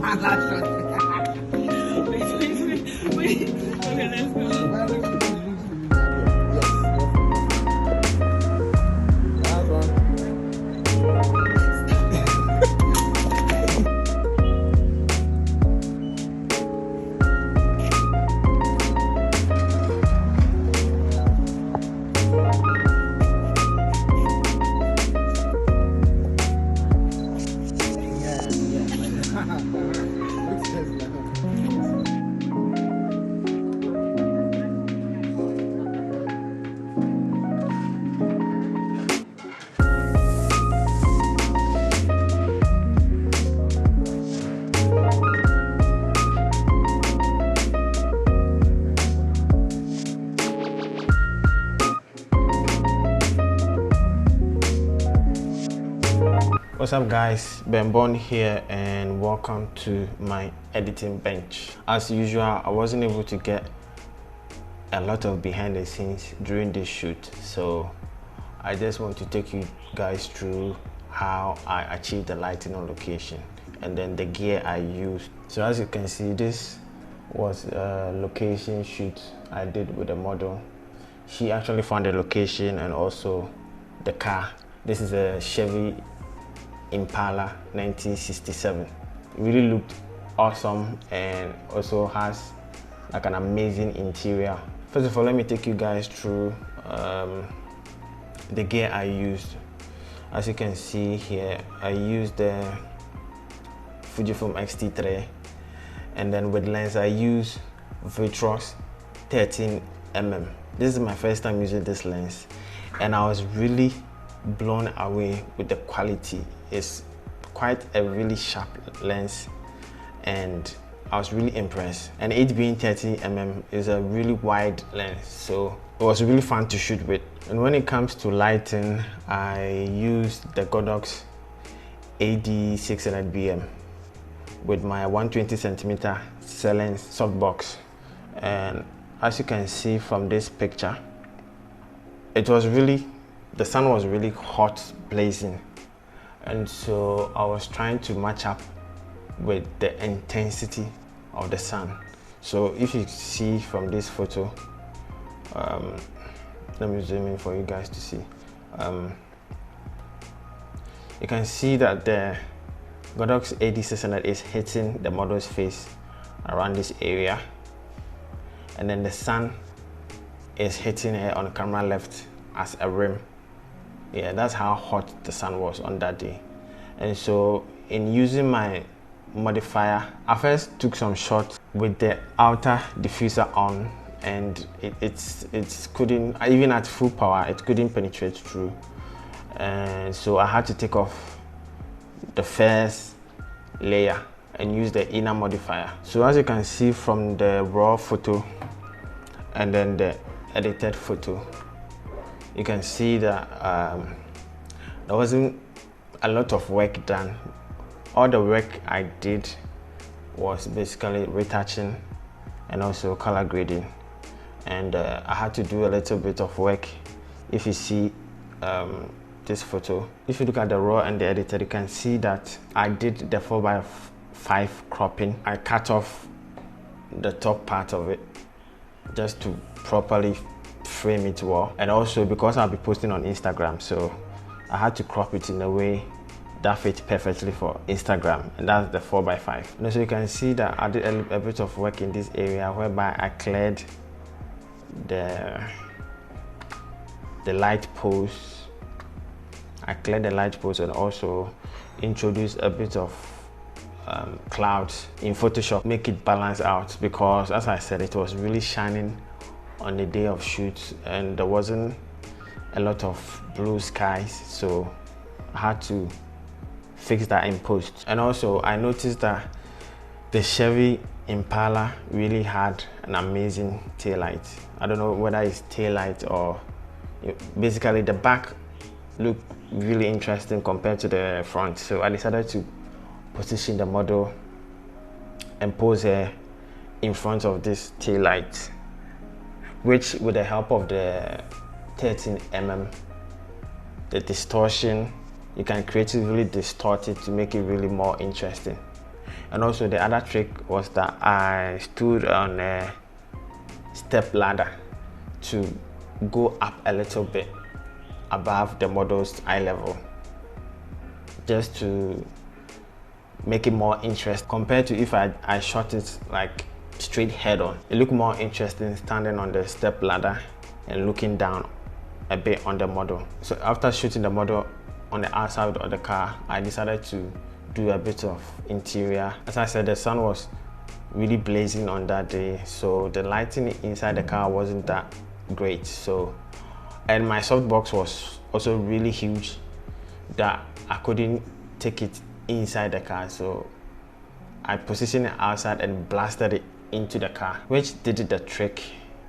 Last shot. Wait. Okay, let's go. What's up guys, Ben Bond here and welcome to my editing bench. As usual, I wasn't able to get a lot of behind the scenes during this shoot, so I just want to take you guys through how I achieved the lighting on location and then the gear I used. So as you can see, this was a location shoot I did with a model. She actually found the location and also the car. This is a Chevy Impala 1967. It really looked awesome and also has like an amazing interior. First of all, let me take you guys through the gear I used. As you can see here, I used the FUJIFILM X-T3, and then with lens I used Viltrox 13mm. This is my first time using this lens and I was really blown away with the quality. It's quite a really sharp lens and I was really impressed. And it being 13mm is a really wide lens, so it was really fun to shoot with. And when it comes to lighting, I used the Godox AD600BM with my 120cm Celens softbox. And as you can see from this picture, the sun was really hot, blazing, and so I was trying to match up with the intensity of the sun. So if you see from this photo, let me zoom in for you guys to see. You can see that the Godox AD600 is hitting the model's face around this area, and then the sun is hitting her on camera left as a rim. Yeah, that's how hot the sun was on that day. And so in using my modifier, I first took some shots with the outer diffuser on, and it couldn't, even at full power, it couldn't penetrate through. And so I had to take off the first layer and use the inner modifier. So as you can see from the raw photo and then the edited photo, you can see that there wasn't a lot of work done. All the work I did was basically retouching and also color grading, and I had to do a little bit of work. If you see this photo, if you look at the raw and the edited, you can see that I did the 4:5 cropping. I cut off the top part of it just to properly frame it well, and also because I'll be posting on Instagram, so I had to crop it in a way that fit perfectly for Instagram, and that's the 4:5. And so you can see that I did a bit of work in this area whereby I cleared the light posts. I cleared the light posts and also introduced a bit of clouds in Photoshop, make it balance out, because as I said, it was really shining on the day of shoot and there wasn't a lot of blue skies, so I had to fix that in post. And also I noticed that the Chevy Impala really had an amazing taillight. I don't know whether it's taillight or basically the back looked really interesting compared to the front, so I decided to position the model and pose her in front of this taillight, which with the help of the 13mm, the distortion, you can creatively distort it to make it really more interesting. And also the other trick was that I stood on a step ladder to go up a little bit above the model's eye level, just to make it more interesting compared to if I shot it like straight head on. It looked more interesting standing on the step ladder and looking down a bit on the model. So after shooting the model on the outside of the car, I decided to do a bit of interior. As I said, the sun was really blazing on that day, so the lighting inside the car wasn't that great. So, and my softbox was also really huge that I couldn't take it inside the car, so I positioned it outside and blasted it into the car, which did the trick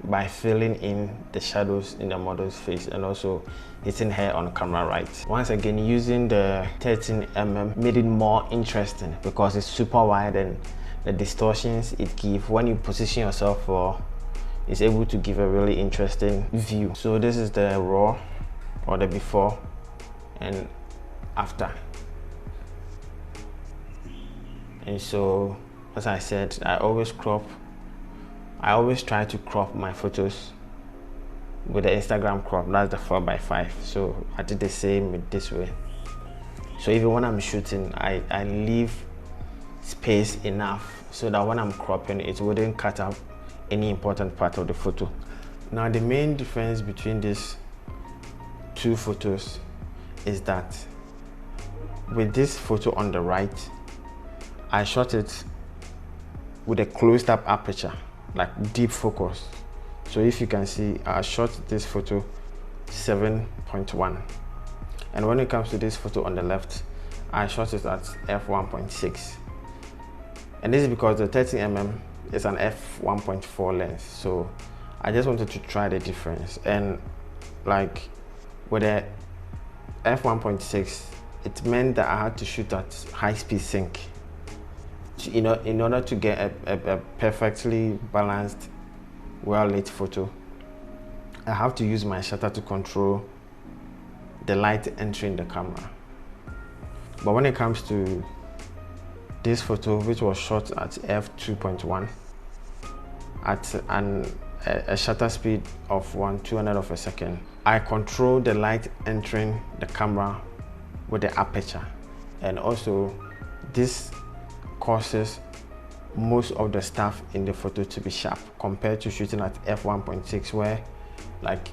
by filling in the shadows in the model's face and also hitting her on camera right. Once again, using the 13mm made it more interesting because it's super wide, and the distortions it gives when you position yourself for is able to give a really interesting view. So this is the raw, or the before and after. And so, as I said, I always try to crop my photos with the Instagram crop. That's the 4x5. So I did the same with this way. So even when I'm shooting, I leave space enough so that when I'm cropping, it wouldn't cut out any important part of the photo. Now the main difference between these two photos is that with this photo on the right, I shot it with a closed up aperture, like deep focus. So if you can see, I shot this photo 7.1, and when it comes to this photo on the left, I shot it at f1.6, and this is because the 13mm is an f1.4 lens. So I just wanted to try the difference, and like with the f1.6, it meant that I had to shoot at high-speed sync, you know, in order to get a perfectly balanced, well-lit photo. I have to use my shutter to control the light entering the camera. But when it comes to this photo, which was shot at f2.1 at a shutter speed of 1/200 of a second, I control the light entering the camera with the aperture, and also this causes most of the stuff in the photo to be sharp compared to shooting at f1.6, where like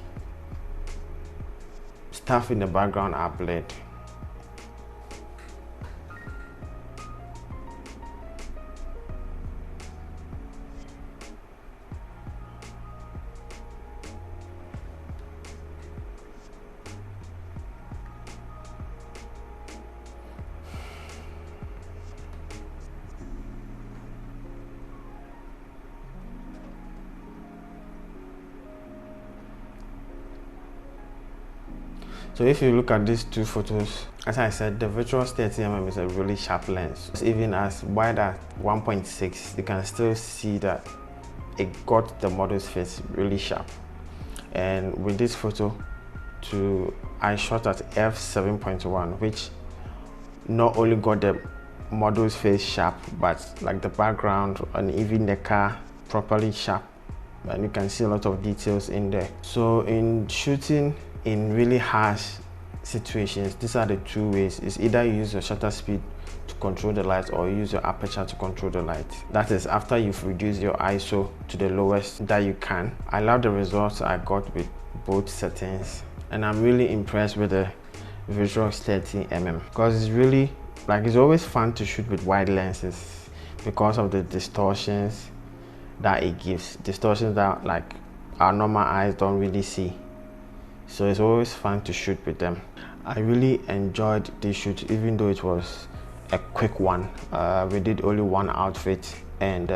stuff in the background are blurred. So if you look at these two photos, as I said, the Viltrox 13mm is a really sharp lens. Even as wide as 1.6, you can still see that it got the model's face really sharp. And with this photo, I shot at f7.1, which not only got the model's face sharp, but like the background and even the car properly sharp, and you can see a lot of details in there. So in shooting in really harsh situations, these are the two ways. It's either you use your shutter speed to control the light, or use your aperture to control the light. That is after you've reduced your ISO to the lowest that you can. I love the results I got with both settings, and I'm really impressed with the Viltrox 13mm because it's really, like, it's always fun to shoot with wide lenses because of the distortions that it gives, distortions that like our normal eyes don't really see. So it's always fun to shoot with them. I really enjoyed this shoot, even though it was a quick one. We did only one outfit, and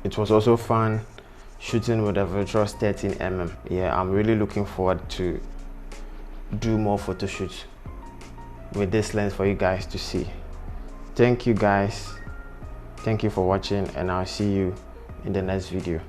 it was also fun shooting with the Viltrox 13mm. Yeah, I'm really looking forward to do more photo shoots with this lens for you guys to see. Thank you guys. Thank you for watching, and I'll see you in the next video.